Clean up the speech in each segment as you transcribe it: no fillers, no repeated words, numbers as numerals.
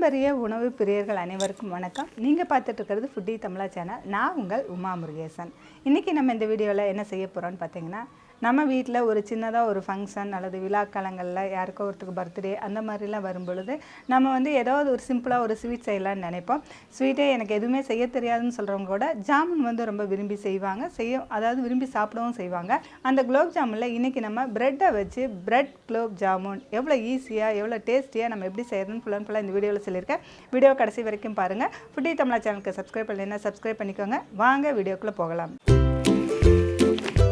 அளவரிய உணவு பிரியர்கள் அனைவருக்கும் வணக்கம். நீங்கள் பார்த்துட்டு இருக்கிறது ஃபுட்டி தமிழா சேனல். நான் உங்கள் உமா முருகேசன். இன்றைக்கி நம்ம இந்த வீடியோவில் என்ன செய்ய போகிறோன்னு பார்த்தீங்கன்னா, நம்ம வீட்டில் ஒரு சின்னதாக ஒரு ஃபங்க்ஷன் அல்லது விழாக்காலங்களில் யாருக்கோ ஒருத்தருக்கு பர்த்டே அந்த மாதிரிலாம் வரும்பொழுது நம்ம ஏதாவது ஒரு சிம்பிளாக ஒரு ஸ்வீட் செய்யலான்னு நினைப்போம். ஸ்வீட்டே எனக்கு எதுவுமே செய்ய தெரியாதுன்னு சொல்கிறவங்க கூட ஜாமுன் ரொம்ப விரும்பி செய்வாங்க, அதாவது விரும்பி சாப்பிடவும் செய்வாங்க. அந்த குலோப் ஜாமுனில் இன்றைக்கி நம்ம ப்ரெட்டை வச்சு பிரெட் குலோப் ஜாமுன் எவ்வளோ ஈஸியாக எவ்வளோ டேஸ்டியாக நம்ம எப்படி செய்யறதுன்னு ஃபுல்லாக இந்த வீடியோவில் சொல்லியிருக்கேன். வீடியோ கடைசி வரைக்கும் பாருங்கள். ஃபுட்டி தமிழா சேனலுக்கு சப்ஸ்கிரைப் பண்ணலைன்னா சப்ஸ்கிரைப் பண்ணிக்கோங்க. வாங்க வீடியோக்குள்ளே போகலாம்.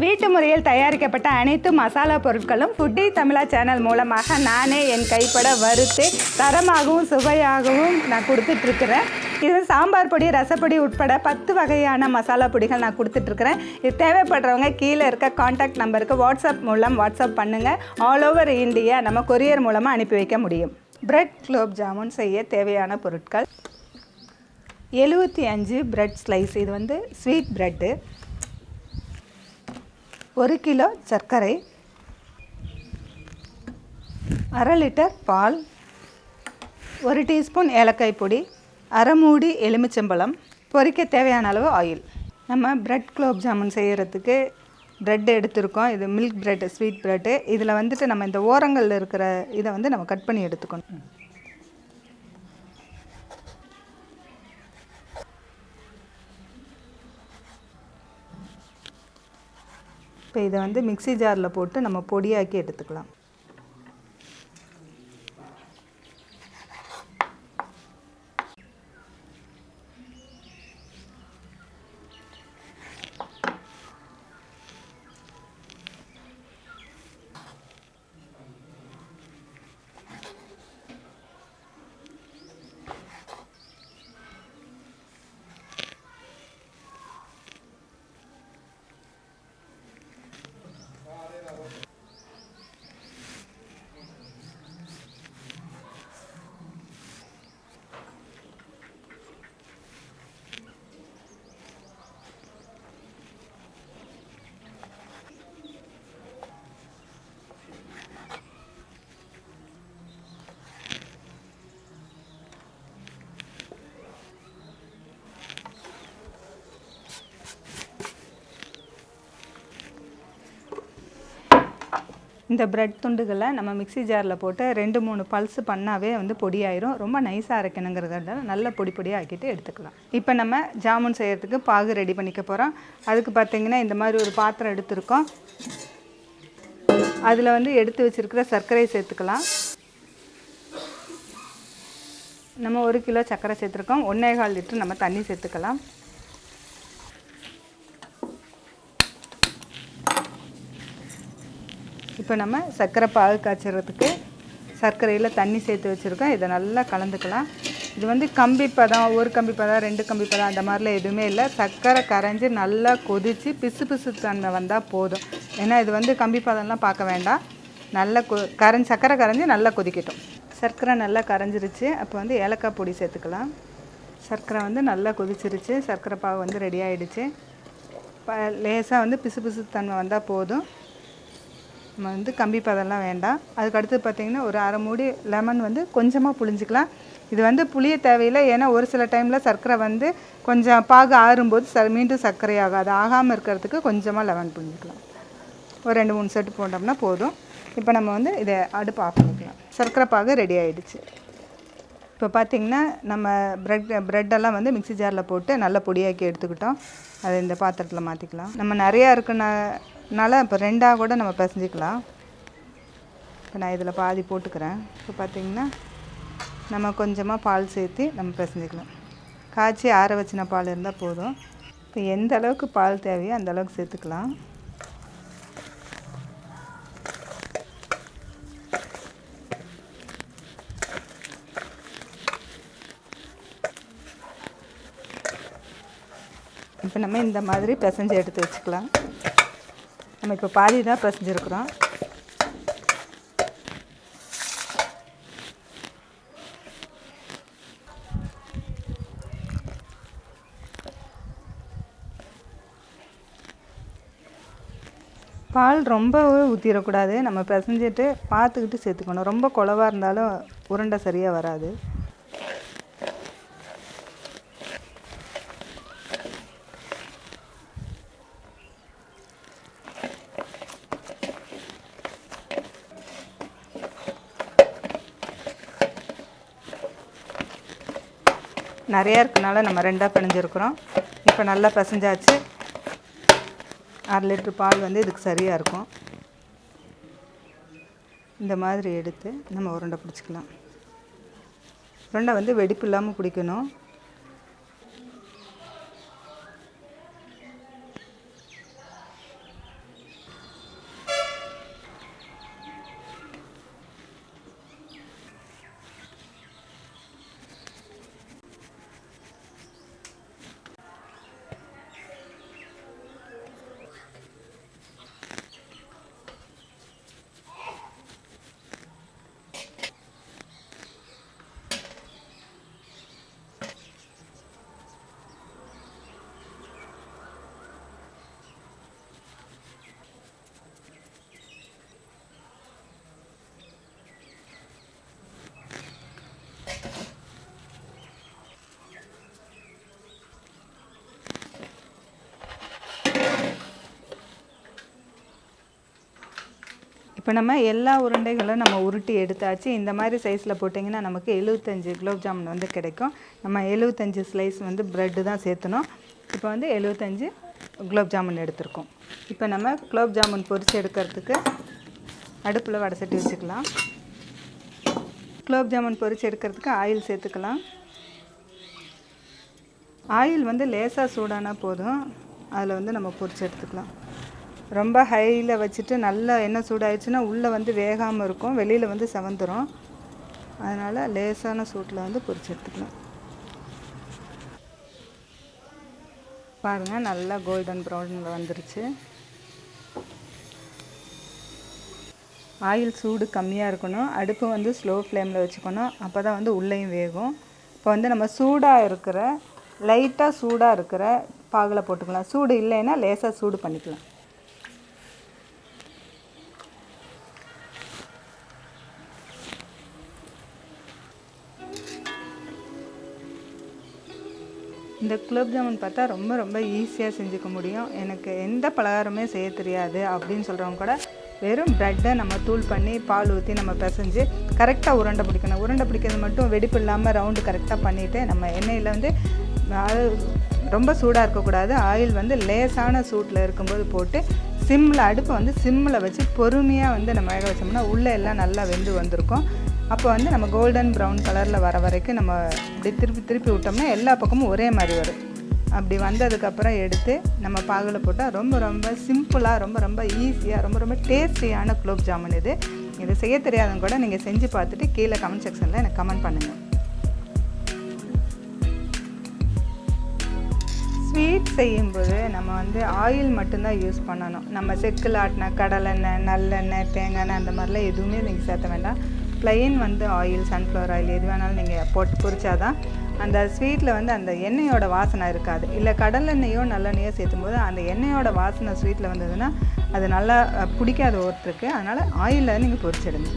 வீட்டு முறையில் தயாரிக்கப்பட்ட அனைத்து மசாலா பொருட்களும் ஃபுட்டி தமிழா சேனல் மூலமாக நானே என் கைப்பட வறுத்து தரமாகவும் சுவையாகவும் நான் கொடுத்துட்ருக்குறேன். இது சாம்பார் பொடி, ரசப்பொடி உட்பட 10 வகையான மசாலா பொடிகள் நான் கொடுத்துட்ருக்குறேன். இது தேவைப்படுறவங்க கீழே இருக்க காண்டாக்ட் நம்பருக்கு வாட்ஸ்அப் பண்ணுங்கள். ஆல் ஓவர் இந்தியா நம்ம கொரியர் மூலமாக அனுப்பி வைக்க முடியும். பிரெட் குலோப் ஜாமுன் செய்ய தேவையான பொருட்கள்: 75 பிரெட் ஸ்லைஸ், இது ஸ்வீட் பிரெட்டு, 1 கிலோ சர்க்கரை, 1/2 லிட்டர் பால், 1 டீஸ்பூன் ஏலக்காய் பொடி, 1/2 மூடி எலுமிச்சம்பழம், பொரிக்க தேவையான அளவு ஆயில். நம்ம பிரெட் குலோப் ஜாமுன் செய்கிறதுக்கு ப்ரெட் எடுத்துருக்கோம். இது மில்க் ப்ரெட், ஸ்வீட் ப்ரெட்டு. இதில் நம்ம இந்த ஓரங்களில் இருக்கிற இதை நம்ம கட் பண்ணி எடுத்துக்கணும். இப்போ இதை மிக்ஸி ஜாரில் போட்டு நம்ம பொடியாக்கி எடுத்துக்கலாம். இந்த பிரெட் துண்டுகளை நம்ம மிக்ஸி ஜாரில் போட்டு 2-3 பல்ஸ் பண்ணாவே பொடியாயிரும். ரொம்ப நைஸாக அரைக்கணுங்கிறதால நல்ல பொடியாக ஆக்கிட்டு எடுத்துக்கலாம். இப்போ நம்ம ஜாமுன் செய்கிறதுக்கு பாகு ரெடி பண்ணிக்க போகிறோம். அதுக்கு பார்த்திங்கன்னா இந்த மாதிரி ஒரு பாத்திரம் எடுத்துருக்கோம். அதில் எடுத்து வச்சுருக்கிற சர்க்கரையை சேர்த்துக்கலாம். நம்ம 1 கிலோ சர்க்கரை சேர்த்துருக்கோம். 1.25 லிட்டர் நம்ம தண்ணி சேர்த்துக்கலாம். இப்போ நம்ம சர்க்கரை பாகு காய்ச்சறதுக்கு சர்க்கரையில் தண்ணி சேர்த்து வச்சுருக்கோம். இதை நல்லா கலந்துக்கலாம். இது கம்பி பதம், 1 கம்பி பதம், 2 கம்பி பதம் அந்த மாதிரிலாம் எதுவுமே இல்லை. சர்க்கரை கரைஞ்சி நல்லா கொதித்து பிசு தன்மை வந்தால் போதும். ஏன்னா இது கம்பி பதம்லாம் பார்க்க வேண்டாம். நல்லா சர்க்கரை கரைஞ்சி நல்லா கொதிக்கட்டும். சர்க்கரை நல்லா கரைஞ்சிருச்சு. அப்போ ஏலக்காய் பொடி சேர்த்துக்கலாம். சர்க்கரை நல்லா கொதிச்சிருச்சு. சர்க்கரை பாகு ரெடி ஆகிடுச்சு. லேசாக பிசு தன்மை வந்தால் போதும். நம்ம கம்பி பதம்லாம் வேண்டாம். அதுக்கடுத்து பார்த்திங்கன்னா ஒரு 1/2 மூடி லெமன் கொஞ்சமாக புழிஞ்சிக்கலாம். இது புளிய தேவையில்லை. ஏன்னா ஒரு சில டைமில் சர்க்கரை கொஞ்சம் பாகு ஆறும்போது மீண்டும் சர்க்கரை ஆகாது. ஆகாமல் இருக்கிறதுக்கு கொஞ்சமாக லெமன் புழிஞ்சிக்கலாம். ஒரு 2-3 செட்டு போட்டோம்னா போதும். இப்போ நம்ம இதை அடுப்பு ஆஃப் பண்ணிக்கலாம். சர்க்கரை பாகு ரெடி ஆகிடுச்சு. இப்போ பார்த்திங்கன்னா நம்ம ப்ரெட்டெல்லாம் மிக்ஸி ஜாரில் போட்டு நல்லா பொடியாக்கி எடுத்துக்கிட்டோம். அதை இந்த பாத்திரத்தில் மாற்றிக்கலாம். நம்ம நிறையா இருக்குனால இப்போ 2ஆக கூட நம்ம பிசைஞ்சிக்கலாம். இப்போ நான் இதில் பாதி போட்டுக்கிறேன். இப்போ பார்த்திங்கன்னா நம்ம கொஞ்சமாக பால் சேர்த்து நம்ம பிசைஞ்சிக்கலாம். காய்ச்சி ஆற வச்சின பால் இருந்தால் போதும். இப்போ எந்த அளவுக்கு பால் தேவையோ அந்த அளவுக்கு சேர்த்துக்கலாம். இப்போ நம்ம இந்த மாதிரி பிசைஞ்சு எடுத்து வச்சுக்கலாம். நம்ம இப்போ பாதி தான் பிசைஞ்சிருக்கிறோம். பால் ரொம்பவே ஊற்றிடக்கூடாது. நம்ம பிசைஞ்சிட்டு பார்த்துக்கிட்டு சேர்த்துக்கணும். ரொம்ப குழவா இருந்தாலும் உருண்டை சரியாக வராது. நிறையா இருக்கனால நம்ம 2ஆக பிணைஞ்சிருக்கிறோம். இப்போ நல்லா பிசைஞ்சாச்சு. 1/2 லிட்டர் பால் வந்து இதுக்கு சரியாக இருக்கும். இந்த மாதிரி எடுத்து நம்ம உருண்டை பிடிச்சிக்கலாம். உருண்டை வந்து வெடிப்பு இல்லாமல் பிடிக்கணும். இப்போ நம்ம எல்லா உருண்டைகளும் நம்ம உருட்டி எடுத்தாச்சு. இந்த மாதிரி சைஸில் போட்டிங்கன்னா நமக்கு 75 குலோப் ஜாமுன் வந்து கிடைக்கும். நம்ம 75 ஸ்லைஸ் வந்து ப்ரெட்டு தான் சேர்த்தணும். இப்போ வந்து 75 குலோப் ஜாமுன் எடுத்துருக்கோம். இப்போ நம்ம குலோப் ஜாமுன் பொரித்து எடுக்கிறதுக்கு அடுப்பில் வடை சட்டி வச்சுக்கலாம். குலோப் ஜாமுன் பொரித்து எடுக்கிறதுக்கு ஆயில் சேர்த்துக்கலாம். ஆயில் வந்து லேசாக சூடானா போதும். அதில் வந்து நம்ம பொரித்து எடுத்துக்கலாம். ரொம்ப ஹையில் வச்சுட்டு நல்லா எண்ணெய் சூடாயிடுச்சுன்னா உள்ளே வந்து வேகாமல் இருக்கும், வெளியில் வந்து செவந்துடும். அதனால் லேசான சூட்டில் வந்து பொரிச்சு எடுத்துக்கலாம். பாருங்கள், நல்லா கோல்டன் ப்ரௌனில் வந்துருச்சு. ஆயில் சூடு கம்மியாக இருக்கணும். அடுப்பு வந்து ஸ்லோ ஃப்ளேமில் வச்சுக்கணும். அப்போ தான் வந்து உள்ளேயும் வேகும். இப்போ வந்து நம்ம சூடாக இருக்கிற லைட்டாக சூடாக இருக்கிற பாகில் போட்டுக்கலாம். சூடு இல்லைன்னா லேசாக சூடு பண்ணிக்கலாம். இந்த குலோப் ஜாமுன் பார்த்தா ரொம்ப ரொம்ப ஈஸியாக செஞ்சுக்க முடியும். எனக்கு எந்த பலகாரமே செய்ய தெரியாது அப்படின்னு சொல்கிறவங்க கூட வெறும் ப்ரெட்டை நம்ம தூள் பண்ணி பால் ஊற்றி நம்ம பிசைஞ்சு கரெக்டாக உருண்டை பிடிக்கணும். உருண்டை பிடிக்கிறது மட்டும் வெடிப்பு இல்லாமல் ரவுண்டு கரெக்டாக பண்ணிவிட்டு நம்ம எண்ணெயில் வந்து ரொம்ப சூடாக இருக்கக்கூடாது. ஆயில் வந்து லேசான சூட்டில் இருக்கும்போது போட்டு சிம்மில் அடுப்பை வந்து சிம்மில் வச்சு பொறுமையாக வந்து நம்ம வேக வச்சோம்னா உள்ளே எல்லாம் நல்லா வெந்து வந்திருக்கும். அப்போ வந்து நம்ம கோல்டன் ப்ரௌன் கலரில் வர வரைக்கும் நம்ம இப்படி திருப்பி விட்டோம்னா எல்லா பக்கமும் ஒரே மாதிரி வரும். அப்படி வந்ததுக்கப்புறம் எடுத்து நம்ம பாகில் போட்டால் ரொம்ப ரொம்ப சிம்பிளாக ரொம்ப ரொம்ப ஈஸியாக ரொம்ப ரொம்ப டேஸ்டியான குலோப் ஜாமுன் இது. இதை செய்ய தெரியாதவங்க கூட நீங்கள் செஞ்சு பார்த்துட்டு கீழே கமெண்ட் செக்ஷனில் எனக்கு கமெண்ட் பண்ணுங்கள். ஸ்வீட் செய்யும்போது நம்ம வந்து ஆயில் மட்டும்தான் யூஸ் பண்ணணும். நம்ம செக்கில் ஆட்டின கடலெண்ணெய், நல்லெண்ணெய், தேங்காய் எண்ணெய் அந்த மாதிரிலாம் எதுவுமே நீங்கள் சேர்த்த வேண்டாம். ப்ளைன் வந்து ஆயில், சன்ஃப்ளவர் ஆயில் எது வேணாலும் நீங்கள் போட்டு பொரிச்சாதான் அந்த ஸ்வீட்டில் வந்து அந்த எண்ணெயோட வாசனை இருக்காது. இல்லை கடலெண்ணெயோ நல்லெண்ணெயோ சேர்த்தும்போது அந்த எண்ணெயோட வாசனை ஸ்வீட்டில் வந்ததுன்னா அது நல்லா பிடிக்காத ஒருத்தருக்கு. அதனால் ஆயிலில் நீங்கள் பொரிச்சிடுங்க.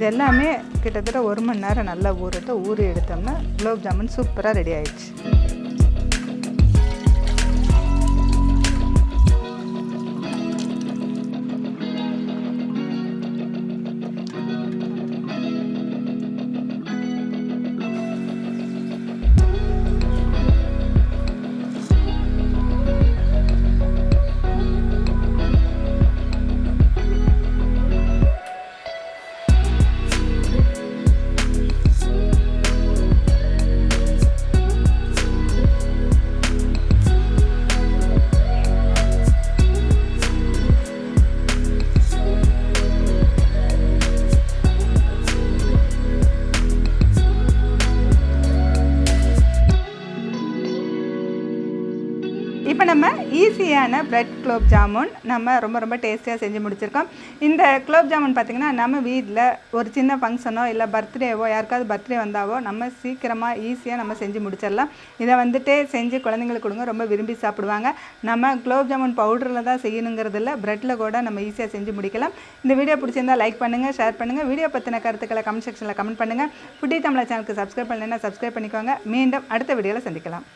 இது எல்லாமே கிட்டத்தட்ட 1 மணி நேரம் நல்லா ஊறி எடுத்தோம்னா குலோப் ஜாமுன் சூப்பராக ரெடி ஆயிடுச்சு. இப்போ நம்ம ஈஸியான பிரெட் குலோப் ஜாமுன் நம்ம ரொம்ப டேஸ்டியாக செஞ்சு முடிச்சிருக்கோம். இந்த குலோப் ஜாமுன் பார்த்திங்கன்னா நம்ம வீட்டில் ஒரு சின்ன ஃபங்க்ஷனோ இல்லை பர்த்டேவோ யாருக்காவது பர்த்டே வந்தாவோ நம்ம சீக்கிரமாக ஈஸியாக நம்ம செஞ்சு முடிச்சிடலாம். இதை வந்துட்டு செஞ்சு குழந்தைங்களுக்கு கொடுங்க, ரொம்ப விரும்பி சாப்பிடுவாங்க. நம்ம குலோப் ஜாமுன் பவுடரில் தான் செய்யணுங்கிறதில்ல, ப்ரெட்டில் கூட நம்ம ஈஸியாக செஞ்சு முடிக்கலாம். இந்த வீடியோ பிடிச்சிருந்தா லைக் பண்ணுங்கள், ஷேர் பண்ணுங்கள். வீடியோ பற்றின கருத்துக்களை கமெண்ட் செக்ஷனில் கமெண்ட் பண்ணுங்கள். ஃபுட்டி தமிழ் சேனலுக்கு சப்ஸ்கிரைப் பண்ணலைன்னா சப்ஸ்கிரைப் பண்ணிக்கோங்க. மீண்டும் அடுத்த வீடியோவில் சந்திக்கலாம்.